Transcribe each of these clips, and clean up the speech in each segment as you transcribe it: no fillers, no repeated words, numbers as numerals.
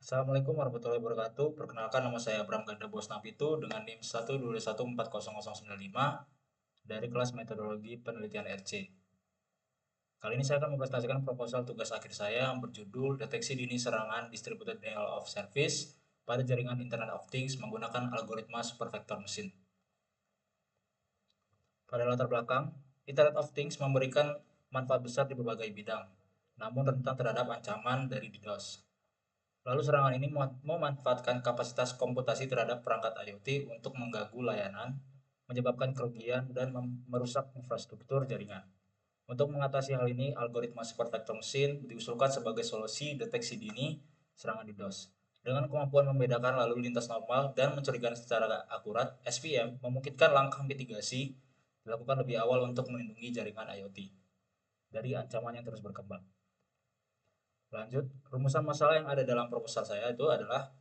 Assalamualaikum warahmatullahi wabarakatuh. Perkenalkan, nama saya Abram Ganda Bosnapitu dengan NIM 121400095 dari kelas Metodologi Penelitian RC. Kali ini saya akan mempresentasikan proposal tugas akhir saya yang berjudul Deteksi Dini Serangan Distributed Denial of Service pada Jaringan Internet of Things menggunakan algoritma supervector mesin. Pada latar belakang, Internet of Things memberikan manfaat besar di berbagai bidang, namun rentan terhadap ancaman dari DDoS. Lalu serangan ini memanfaatkan kapasitas komputasi terhadap perangkat IoT untuk mengganggu layanan, menyebabkan kerugian, dan merusak infrastruktur jaringan. Untuk mengatasi hal ini, algoritma supervector mesin diusulkan sebagai solusi deteksi dini serangan DDoS. Dengan kemampuan membedakan lalu lintas normal dan mencurigakan secara akurat, SVM memungkinkan langkah mitigasi dilakukan lebih awal untuk melindungi jaringan IoT dari ancaman yang terus berkembang. Lanjut, rumusan masalah yang ada dalam proposal saya itu adalah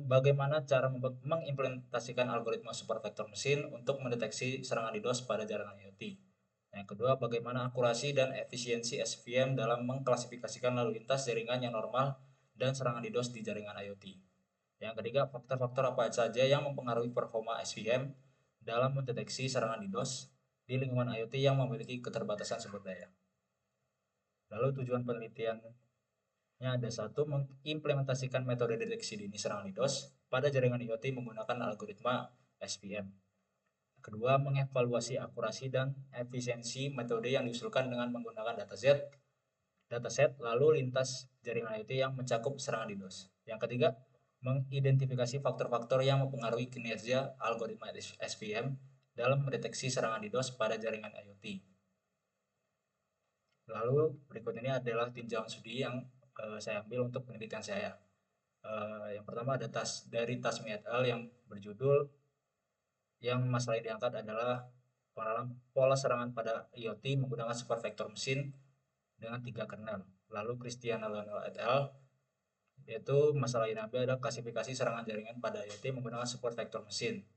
bagaimana cara mengimplementasikan algoritma supervector mesin untuk mendeteksi serangan DDoS pada jaringan IoT. Yang kedua, bagaimana akurasi dan efisiensi SVM dalam mengklasifikasikan lalu lintas jaringan yang normal dan serangan DDoS di jaringan IoT. Yang ketiga, faktor-faktor apa saja yang mempengaruhi performa SVM dalam mendeteksi serangan DDoS di lingkungan IoT yang memiliki keterbatasan sumber daya. Lalu tujuan penelitian ada satu, mengimplementasikan metode deteksi dini serangan DDoS pada jaringan IoT menggunakan algoritma SVM. Kedua, mengevaluasi akurasi dan efisiensi metode yang diusulkan dengan menggunakan dataset lalu lintas jaringan IoT yang mencakup serangan DDoS. Yang ketiga, mengidentifikasi faktor-faktor yang mempengaruhi kinerja algoritma SVM dalam mendeteksi serangan DDoS pada jaringan IoT. Lalu berikut ini adalah tinjauan studi yang saya ambil untuk penelitian saya. Yang pertama ada dari Tasmi et al. Yang berjudul, yang masalah yang diangkat adalah pengenalan pola serangan pada IoT menggunakan supervector mesin dengan 3 kernel. Lalu Christiana Lionel et al. Yaitu masalah yang diambil adalah klasifikasi serangan jaringan pada IoT menggunakan supervector mesin.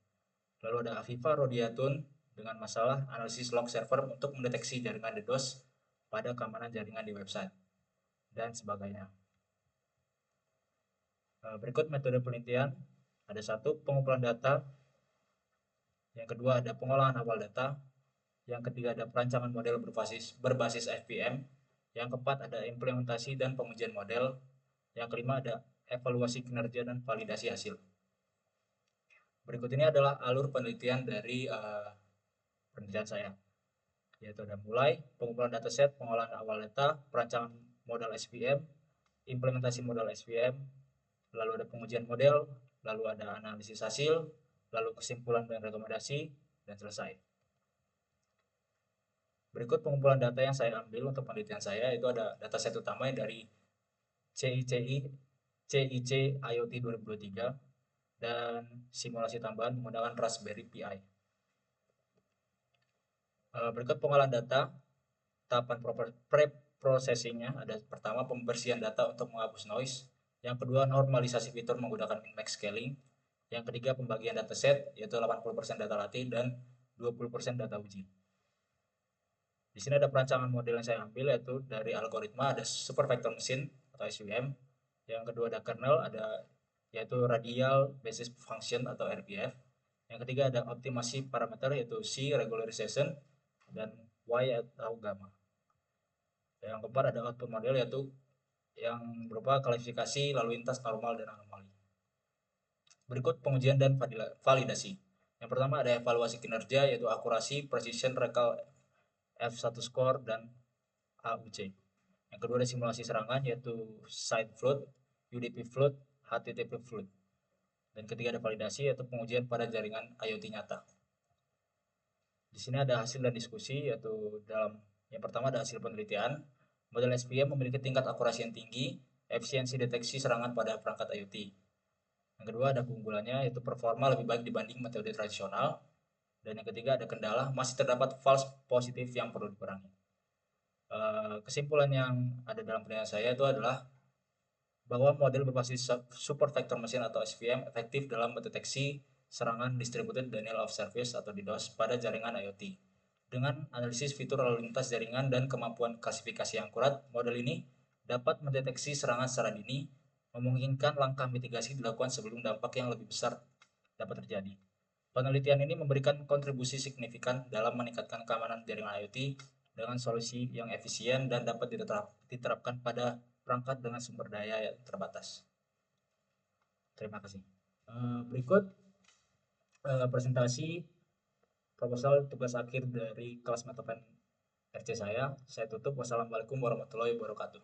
Lalu ada Afifa Rodiatun dengan masalah analisis log server untuk mendeteksi jaringan DDoS pada keamanan jaringan di website dan sebagainya. Berikut metode penelitian. Ada satu, pengumpulan data. Yang kedua ada pengolahan awal data. Yang ketiga ada perancangan model berbasis FPM. Yang keempat ada implementasi dan pengujian model. Yang kelima ada evaluasi kinerja dan validasi hasil. Berikut ini adalah alur penelitian dari penelitian saya. Yaitu ada mulai pengumpulan dataset, pengolahan awal data, perancangan model SVM, implementasi model SVM, lalu ada pengujian model, lalu ada analisis hasil, lalu kesimpulan dan rekomendasi, dan selesai. Berikut pengumpulan data yang saya ambil untuk penelitian saya. Itu ada dataset utama dari CIC IoT 2023 dan simulasi tambahan menggunakan Raspberry Pi. Berikut pengolahan data. Tahapan pre-processingnya ada pertama pembersihan data untuk menghapus noise, yang kedua normalisasi fitur menggunakan min-max scaling, yang ketiga pembagian dataset yaitu 80% data latih dan 20% data uji. Di sini ada perancangan model yang saya ambil yaitu dari algoritma ada supervector mesin atau SVM, yang kedua ada kernel ada yaitu radial basis function atau RBF, yang ketiga ada optimasi parameter yaitu C regularization dan Y atau gamma. Yang keempat ada output model yaitu yang berupa klasifikasi lalu lintas normal dan anomali. Berikut pengujian dan validasi. Yang pertama ada evaluasi kinerja yaitu akurasi, precision, recall F1 score dan AUC. Yang kedua ada simulasi serangan yaitu site flood, UDP flood, HTTP flood. Dan ketiga ada validasi yaitu pengujian pada jaringan IoT nyata. Di sini ada hasil dan diskusi yaitu dalam yang pertama ada hasil penelitian. Model SPM memiliki tingkat akurasi yang tinggi, efisiensi deteksi serangan pada perangkat IoT. Yang kedua ada keunggulannya yaitu performa lebih baik dibanding metode tradisional. Dan yang ketiga ada kendala, masih terdapat false positif yang perlu dikurangi. Kesimpulan yang ada dalam penelitian saya itu adalah bahwa model berbasis supervector mesin atau SVM efektif dalam mendeteksi serangan distributed denial of service atau DDoS pada jaringan IoT. Dengan analisis fitur lalu lintas jaringan dan kemampuan klasifikasi yang akurat, model ini dapat mendeteksi serangan secara dini memungkinkan langkah mitigasi dilakukan sebelum dampak yang lebih besar dapat terjadi. Penelitian ini memberikan kontribusi signifikan dalam meningkatkan keamanan jaringan IoT dengan solusi yang efisien dan dapat diterapkan pada perangkat dengan sumber daya yang terbatas. Terima kasih. Berikut presentasi proposal tugas akhir dari kelas Matopen RC saya. Saya tutup. Wassalamualaikum warahmatullahi wabarakatuh.